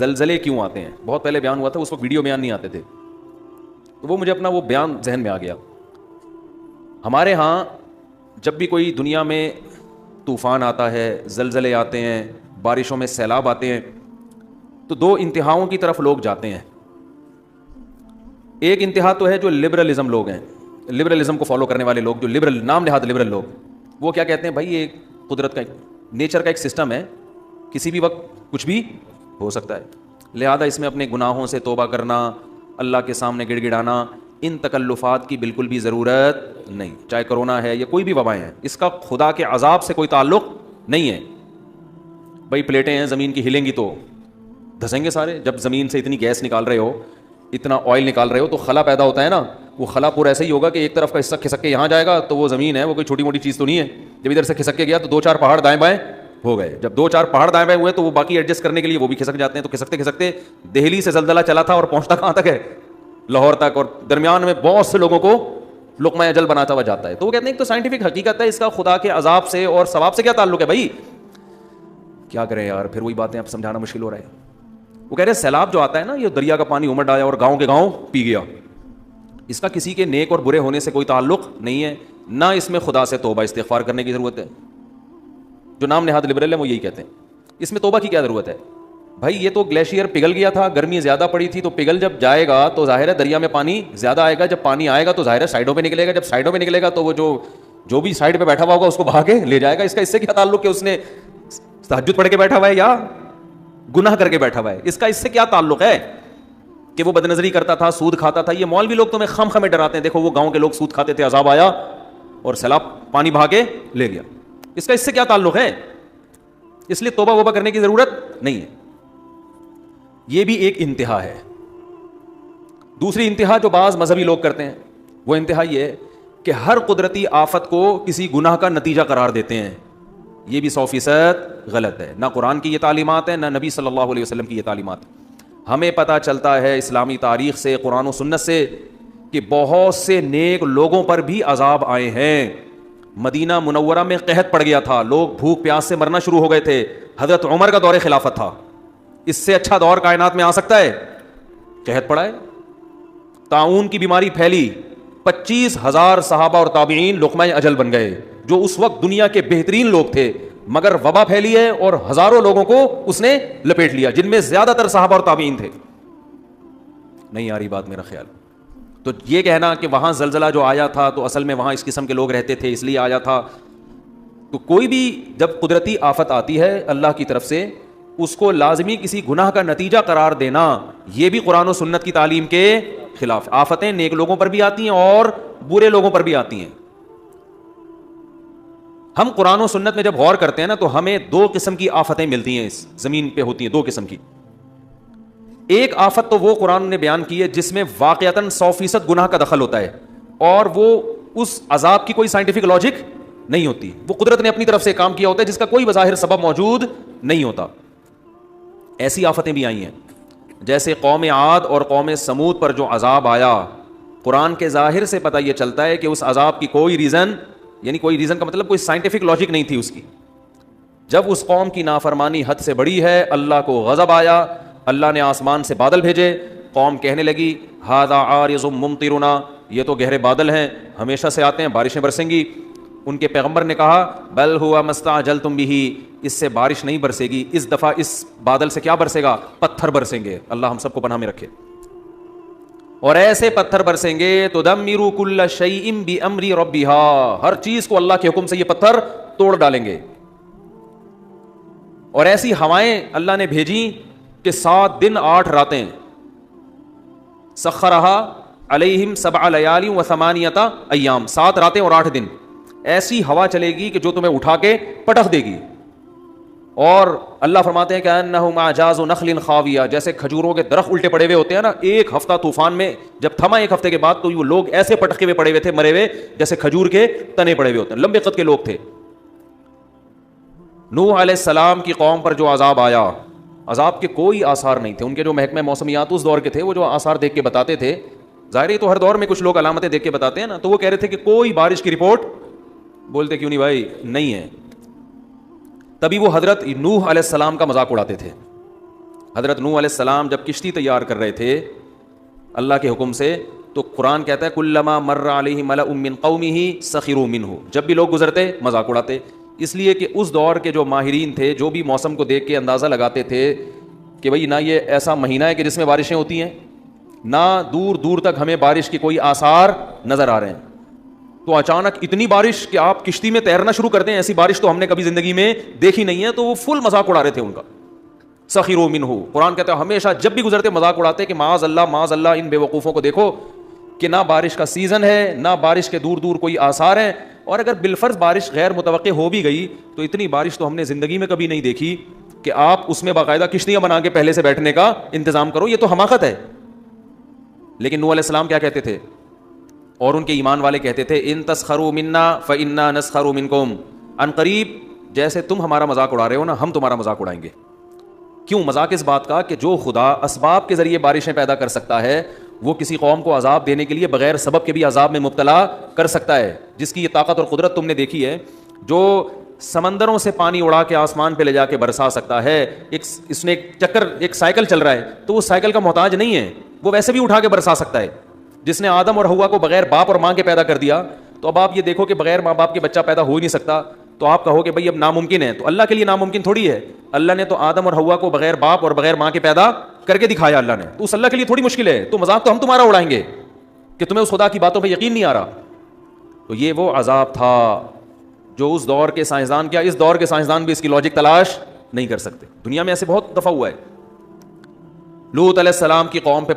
زلزلے کیوں آتے ہیں. بہت پہلے بیان ہوا تھا, اس وقت ویڈیو بیان نہیں آتے تھے, تو وہ مجھے اپنا وہ بیان ذہن میں آ گیا. ہمارے ہاں جب بھی کوئی دنیا میں طوفان آتا ہے, زلزلے آتے ہیں, بارشوں میں سیلاب آتے ہیں, تو دو انتہاؤں کی طرف لوگ جاتے ہیں. ایک انتہا تو ہے جو لبرلزم لوگ ہیں, لبرلزم کو فالو کرنے والے لوگ, جو لبرل نام نہاد لبرل لوگ, وہ کیا کہتے ہیں, بھائی یہ قدرت کا نیچر کا ایک سسٹم ہے, کسی بھی وقت کچھ بھی ہو سکتا ہے, لہذا اس میں اپنے گناہوں سے توبہ کرنا, اللہ کے سامنے گڑ گڑانا, ان تکلفات کی بالکل بھی ضرورت نہیں. چاہے کرونا ہے یا کوئی بھی وبائیں ہیں, اس کا خدا کے عذاب سے کوئی تعلق نہیں ہے. بھائی پلیٹیں ہیں زمین کی, ہلیں گی تو دھسیں گے سارے. جب زمین سے اتنی گیس نکال رہے ہو, اتنا آئل نکال رہے ہو, تو خلا پیدا ہوتا ہے نا, وہ خلا پورا ایسے ہی ہوگا کہ ایک طرف کا حصہ کھسک کے یہاں جائے گا, تو وہ زمین ہے, وہ کوئی چھوٹی موٹی چیز تو نہیں ہے. جب ادھر سے کھسک کے گیا تو 2-4 پہاڑ دائیں بائیں ہو گئے. جب 2-4 پہاڑ دائیں بائیں ہوئے تو وہ باقی ایڈجسٹ کرنے کے لیے وہ بھی کھسک جاتے ہیں. تو کھسکتے کھسکتے دہلی سے زلزلہ چلا تھا اور پہنچتا کہاں تک ہے, لاہور تک, اور درمیان میں بہت سے لوگوں کو لقمہ اجل بناتا ہوا جاتا ہے. تو وہ کہتے ہیں کہ تو سائنٹیفک حقیقت ہے, اس کا خدا کے عذاب سے اور ثواب سے کیا تعلق ہے. بھائی کیا کریں یار, پھر وہی باتیں اب سمجھانا مشکل ہو رہا ہے. وہ کہہ رہے ہیں سیلاب جو آتا ہے نا, یہ دریا کا پانی امڑ آیا اور گاؤں کے گاؤں پی گیا, اس کا کسی کے نیک اور برے ہونے سے کوئی تعلق نہیں ہے, نہ اس میں خدا سے توبہ استغفار کرنے کی ضرورت ہے. جو نام نہاد لبرل ہے وہ یہی کہتے ہیں, اس میں توبہ کی کیا ضرورت ہے. بھائی یہ تو گلیشیئر پگھل گیا تھا, گرمی زیادہ پڑی تھی, تو پگھل جب جائے گا تو ظاہر ہے دریا میں پانی زیادہ آئے گا. جب پانی آئے گا تو ظاہر ہے سائڈوں پہ نکلے گا, جب سائڈوں پہ نکلے گا تو وہ جو بھی سائڈ پہ بیٹھا ہوا ہوگا اس کو بہا کے لے جائے گا. اس کا اس سے کیا تعلق کہ اس نے تہجد پڑھ کے بیٹھا ہوا ہے یا گناہ کر کے بیٹھا ہوا ہے. اس کا اس سے کیا تعلق ہے کہ وہ بدنظری کرتا تھا, سود کھاتا تھا. یہ مولوی لوگ تمہیں خم خمیں ڈراتے ہیں, دیکھو وہ گاؤں کے لوگ سود کھاتے تھے, عذاب آیا اور سیلاب پانی بہا کے لے گیا. اس کا اس سے کیا تعلق ہے. اس لیے توبہ وبہ کرنے کی ضرورت نہیں ہے. یہ بھی ایک انتہا ہے. دوسری انتہا جو بعض مذہبی لوگ کرتے ہیں, وہ انتہا یہ ہے کہ ہر قدرتی آفت کو کسی گناہ کا نتیجہ قرار دیتے ہیں. یہ بھی 100% غلط ہے. نہ قرآن کی یہ تعلیمات ہے, نہ نبی صلی اللہ علیہ وسلم کی یہ تعلیمات. ہمیں پتہ چلتا ہے اسلامی تاریخ سے, قرآن و سنت سے, کہ بہت سے نیک لوگوں پر بھی عذاب آئے ہیں. مدینہ منورہ میں قحط پڑ گیا تھا, لوگ بھوک پیاس سے مرنا شروع ہو گئے تھے. حضرت عمر کا دور خلافت تھا. اس سے اچھا دور کائنات میں آ سکتا ہے؟ قحط پڑا ہے, طاعون کی بیماری پھیلی, 25,000 صحابہ اور تابعین لقمہ اجل بن گئے, جو اس وقت دنیا کے بہترین لوگ تھے. مگر وبا پھیلی ہے اور ہزاروں لوگوں کو اس نے لپیٹ لیا, جن میں زیادہ تر صحابہ اور تابعین تھے. نہیں آ رہی بات میرا خیال. تو یہ کہنا کہ وہاں زلزلہ جو آیا تھا تو اصل میں وہاں اس قسم کے لوگ رہتے تھے اس لیے آیا تھا, تو کوئی بھی جب قدرتی آفت آتی ہے اللہ کی طرف سے, اس کو لازمی کسی گناہ کا نتیجہ قرار دینا, یہ بھی قرآن و سنت کی تعلیم کے خلاف. آفتیں نیک لوگوں پر بھی آتی ہیں اور برے لوگوں پر بھی آتی ہیں. ہم قرآن و سنت میں جب غور کرتے ہیں نا, تو ہمیں 2 قسم کی آفتیں ملتی ہیں اس زمین پہ, ہوتی ہیں 2 قسم کی. ایک آفت تو وہ قرآن نے بیان کی ہے جس میں واقعتاً 100% گناہ کا دخل ہوتا ہے, اور وہ اس عذاب کی کوئی سائنٹیفک لاجک نہیں ہوتی, وہ قدرت نے اپنی طرف سے کام کیا ہوتا ہے جس کا کوئی بظاہر سبب موجود نہیں ہوتا. ایسی آفتیں بھی آئی ہیں, جیسے قوم عاد اور قوم سمود پر جو عذاب آیا. قرآن کے ظاہر سے پتہ یہ چلتا ہے کہ اس عذاب کی کوئی ریزن, یعنی کوئی ریزن کا مطلب کوئی سائنٹیفک لاجک نہیں تھی اس کی. جب اس قوم کی نافرمانی حد سے بڑی ہے, اللہ کو غضب آیا, اللہ نے آسمان سے بادل بھیجے. قوم کہنے لگی ھذا عارض ممطرنا, یہ تو گہرے بادل ہیں, ہمیشہ سے آتے ہیں, بارشیں برسیں گی. ان کے پیغمبر نے کہا بل ہوا مستعجلتم بہ, اس سے بارش نہیں برسے گی, اس دفعہ اس بادل سے کیا برسے گا, پتھر برسیں گے. اللہ ہم سب کو پناہ میں رکھے. اور ایسے پتھر برسیں گے تدمر کل شیء بامر ربها, ہر چیز کو اللہ کے حکم سے یہ پتھر توڑ ڈالیں گے. اور ایسی ہوائیں اللہ نے بھیجی کہ 7 دن 8 راتیں, سخرہا علیہم 7 لیال و 8 ایام, 7 راتیں اور 8 دن ایسی ہوا چلے گی کہ جو تمہیں اٹھا کے پٹخ دے گی. اور اللہ فرماتے ہیں کہ انہم اعجاز نخل خاویہ, جیسے کھجوروں کے درخت الٹے پڑے ہوئے ہوتے ہیں نا, ایک ہفتہ طوفان میں جب تھما, 1 ہفتے کے بعد تو وہ لوگ ایسے پٹکے ہوئے پڑے ہوئے تھے, مرے ہوئے, جیسے کھجور کے تنے پڑے ہوئے ہوتے ہیں, لمبے قد کے لوگ تھے. نوح علیہ السلام کی قوم پر جو عذاب آیا, عذاب کے کوئی آثار نہیں تھے. ان کے جو محکمہ موسمیات اس دور کے تھے, وہ جو آثار دیکھ کے بتاتے تھے, ظاہر ہے تو ہر دور میں کچھ لوگ علامتیں دیکھ کے بتاتے ہیں نا, تو وہ کہہ رہے تھے کہ کوئی بارش کی رپورٹ, بولتے کیوں نہیں بھائی, نہیں ہے. تبھی وہ حضرت نوح علیہ السلام کا مذاق اڑاتے تھے حضرت نوح علیہ السلام جب کشتی تیار کر رہے تھے اللہ کے حکم سے, تو قرآن کہتا ہے کلما مر علیہ ملأ من قومہ سخروا منہ, جب بھی لوگ گزرتے مذاق اڑاتے. اس لیے کہ اس دور کے جو ماہرین تھے, جو بھی موسم کو دیکھ کے اندازہ لگاتے تھے کہ بھئی نہ یہ ایسا مہینہ ہے کہ جس میں بارشیں ہوتی ہیں, نہ دور دور تک ہمیں بارش کے کوئی آثار نظر آ رہے ہیں, تو اچانک اتنی بارش کہ آپ کشتی میں تیرنا شروع کر دیں, ایسی بارش تو ہم نے کبھی زندگی میں دیکھی نہیں ہے. تو وہ فل مذاق اڑا رہے تھے ان کا. سخروا منہ, قرآن کہتا ہے ہمیشہ جب بھی گزرتے مذاق اڑاتے کہ معاذ اللہ ان بے وقوفوں کو دیکھو کہ نہ بارش کا سیزن ہے, نہ بارش کے دور دور کوئی آثار ہیں, اور اگر بالفرض بارش غیر متوقع ہو بھی گئی تو اتنی بارش تو ہم نے زندگی میں کبھی نہیں دیکھی کہ آپ اس میں باقاعدہ کشتیاں بنا کے پہلے سے بیٹھنے کا انتظام کرو, یہ تو حماقت ہے. لیکن نوح علیہ السلام کیا کہتے تھے, اور ان کے ایمان والے کہتے تھے ان تسخروا منا فانا نسخر منکم, ان قریب جیسے تم ہمارا مذاق اڑا رہے ہو نا, ہم تمہارا مذاق اڑائیں گے. کیوں مذاق؟ اس بات کا کہ جو خدا اسباب کے ذریعے بارشیں پیدا کر سکتا ہے, وہ کسی قوم کو عذاب دینے کے لیے بغیر سبب کے بھی عذاب میں مبتلا کر سکتا ہے. جس کی یہ طاقت اور قدرت تم نے دیکھی ہے, جو سمندروں سے پانی اڑا کے آسمان پہ لے جا کے برسا سکتا ہے. اس نے ایک چکر, ایک سائیکل چل رہا ہے, تو وہ سائیکل کا محتاج نہیں ہے, وہ ویسے بھی اٹھا کے برسا سکتا ہے. جس نے آدم اور حوا کو بغیر باپ اور ماں کے پیدا کر دیا, تو اب آپ یہ دیکھو کہ بغیر ماں باپ کے بچہ پیدا ہو ہی نہیں سکتا, تو آپ کہو کہ بھائی اب ناممکن ہے. تو اللہ کے لیے ناممکن تھوڑی ہے, اللہ نے تو آدم اور حوا کو بغیر باپ اور بغیر ماں کے پیدا کر کے دکھایا اللہ نے, تو اس اللہ کے لیے تھوڑی مشکل ہے. تو مذاق تو ہم تمہارا اڑائیں گے کہ تمہیں اس خدا کی باتوں پہ یقین نہیں آ رہا. تو یہ وہ عذاب تھا جو اس دور کے سائنسدان, کیا اس دور کے سائنسدان بھی اس کی لاجک تلاش نہیں کر سکتے. دنیا میں ایسے بہت دفعہ ہوا ہے. لوط علیہ السلام کی قوم پہ